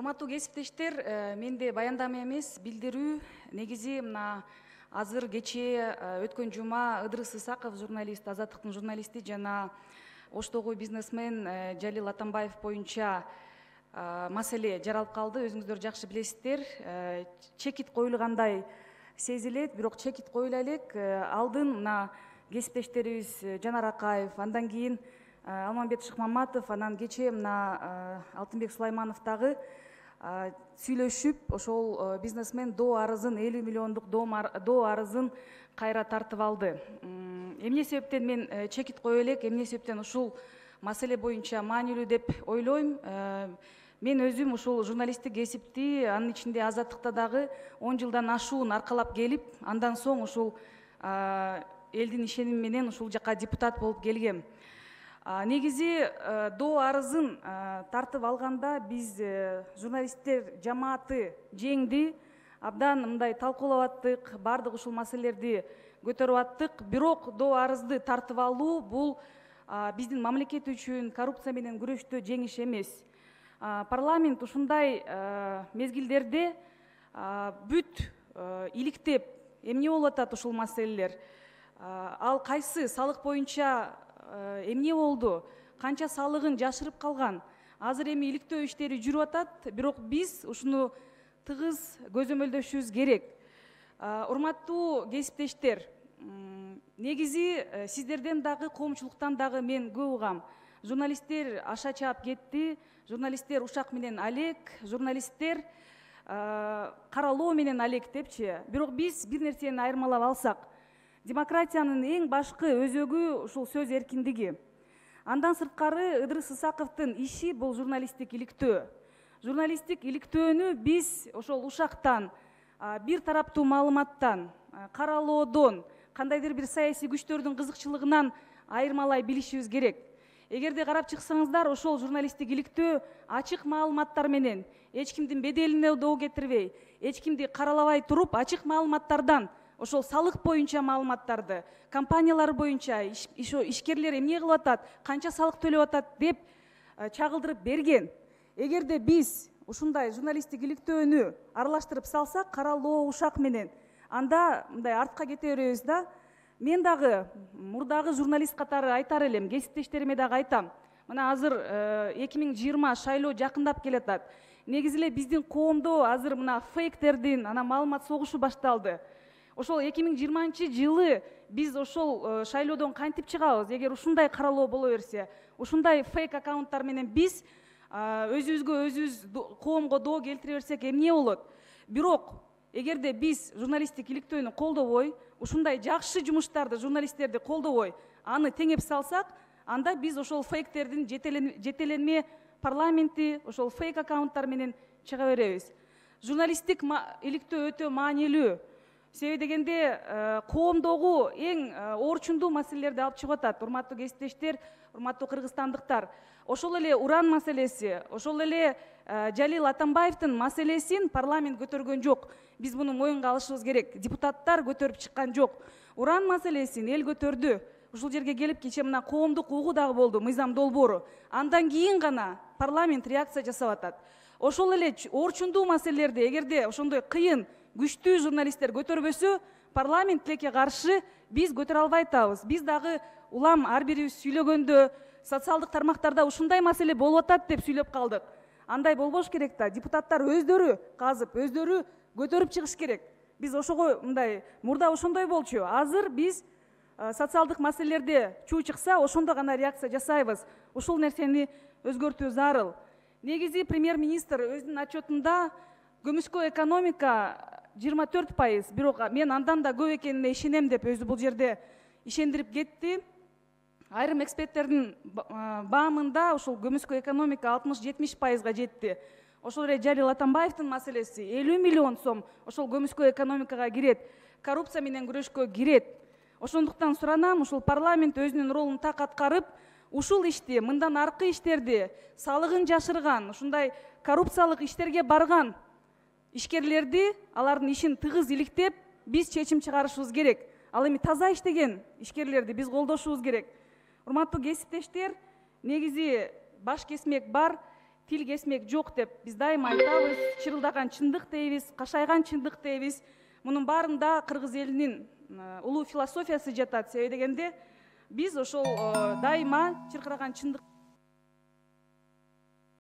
Урматтуу кесиптештер, менде баяндама эмес, билдирүү. Негизи мына азыр кечээ өткөн жума Ыдырыс Исаков журналист, Азаттыктын журналисти жана Оштогу бизнесмен Жалил Атамбаев боюнча маселе жаралып калды. Өзүңүздөр жакшы билесиздер. Чекит коюлгандай сезилет, бирок чекит коюла элек. Алдын мына кесиптештерибиз Жанар Акаев, андан кийин Алмамбет Шыкмаматов, анан кечээ мына Алтынбек Сулаймановдагы сүйлөшүп, ошол бизнесмен доо арызын 50 миллиондук доо арызын кайра тартып алды. Эмне себептен мен чекит кое элек, эмне себептен ушул маселе боюнча маанилүү деп ойлойм. Мен өзүм ушул журналисттик кесипти, анын ичинде Азаттыкта дагы 10 жылдан ашуун аркалап келип, андан соң ушул элдин ишеними менен ушул жака депутат болуп келгем. Негизи доо арызын тартып алганда биз журналисттер жамааты жеңди, абдан мындай талкуулап аттык, бардык ушул маселелерди көтөрүп аттык. Бирок доо арызды тартып алуу бул биздин мамлекет үчүн коррупция менен күрөштө жеңиш эмес. Парламент ушундай мезгилдерде бүт иликтеп, эмне болуп атат ушул маселелер? Ал кайсы салык боюнча эмне болду? Канча салыгын жашырып калган? Азыр эми иликтөө иштери жүрүп атат, бирок биз ушуну тыгыз көзөмөлдөшүбүз керек. Урматтуу кесиптештер, негизи сиздерден дагы, коомчулуктан дагы мен көп угам. Журналисттер аша чаап кетти, журналисттер ушак менен алек, журналисттер каралоо менен алек депчи. Бирок биз бир нерсени айырмалап алсак, демократиянын эң башкы өзөгү ушул сөз эркиндиги. Андан сырткары Ыдырыс Исаковдун иши бул журналисттик иликтөө. Журналисттик иликтөөнү биз ошол ушактан, бир тараптуу маалыматтан, каралоодон, кандайдыр бир саясий күчтөрдүн кызыкчылыгынан айырмалай билишибиз керек. Эгерде карап чыксаңыздар, ошол журналисттик иликтөө ачык маалыматтар менен, эч кимдин беделине доо кетирбей, эч кимди каралабай туруп, ачык маалыматтардан ошол салык боюнча маалыматтарды, компаниялар боюнча ишкерлер эмне кылып атат, канча салык төлөп атат деп чагылдырып берген. Эгерде биз ушундай журналисттик иликтөөнү аралаштырып салсак, каралоо ушак менен, анда мындай артка кете беребиз да. Мен дагы мурдагы журналист катары айтар элем, кесиптештериме дагы айтам. Мына азыр 2020 шайлоо жакындап келатат. Негизи эле биздин коомдо азыр мына фейктердин, ана маалымат согушу башталды. Ошол 2020 жылы биз ошол шайлоодон кантип чыгабыз? Эгер ушундай каралоо боло берсе, ушундай фейк аккаунттар менен биз өзүбүзгө өзүбүз коомго доо келтире берсек эмне болот? Бирок эгерде биз журналисттик иликтөөнү колдобой, ушундай жакшы жумуштарды, журналисттерди колдобой, аны теңеп салсак, анда биз ошол фейктердин жетеленме парламенти, ошол фейк аккаунттар менен чыга беребиз. Журналисттик иликтөө өтө маанилүү. Себеби дегенде коомдогу эң орчундуу маселелерди алып чыгып атат. Урматтуу кесиптештер, урматтуу кыргызстандыктар. Ошол эле уран маселеси, ошол эле Жалил Атамбаевдин маселесин парламент көтөргөн жок. Биз муну моюнга алышыбыз керек. Депутаттар көтөрүп чыккан жок. Уран маселесин эл көтөрдү. Ушул жерге келип кечээ мына коомдук угуу дагы болду, мыйзам долбоору. Андан кийин гана парламент реакция жасап атат. Ошол эле орчундуу маселелерди эгерде ошондой кыйын, күчтүү журналисттер көтөрбөсө, парламент тилекке каршы биз көтөрө албай атабыз. Биз дагы улам ар бирибиз сүйлөгөндө, социалдык тармактарда ушундай маселе болуп атат деп сүйлөп калдык. Андай болбош керек да. Депутаттар өздөрү казып, өздөрү көтөрүп чыгыш керек. Биз ошого мындай мурда ошондой болчу. Азыр биз социалдык маселелерде чуу чыкса, ошондо гана реакция жасайбыз. Ушул нерсени өзгөртүү зарыл. Негизи премьер-министр өзүнүн отчетунда көмүскө экономика 24%, бирок мен андан да көп экенине ишенем деп өзү бул жерде ишендирип кетти. Айрым эксперттердин баамында ошол көмүскө экономика 60-70%га жетти. Ошол эле Жалил Атамбаевдин маселеси 50 миллион сом ошол көмүскө экономикага кирет, коррупция менен күрөшкө кирет. Ошондуктан суранам, ушул парламент өзүнүн ролун так аткарып, ушул ишти, мындан аркы иштерди, салыгын жашырган, ушундай коррупциялык иштерге барган ишкерлерди, алардын ишин тыгыз иликтеп, биз чечим чыгарышыбыз керек. Ал эми таза иштеген ишкерлерди биз колдошубуз керек. Урматтуу кесиптештер, негизи баш кесмек бар. тил кесмек жок деп биз дайыма айтабыз. Чырылдаган чындык дейбиз, кашайган чындык дейбиз. Мунун баарында кыргыз элинин улуу философиясы жатат. Себеби дегенде биз ошол дайыма чыркыраган чындык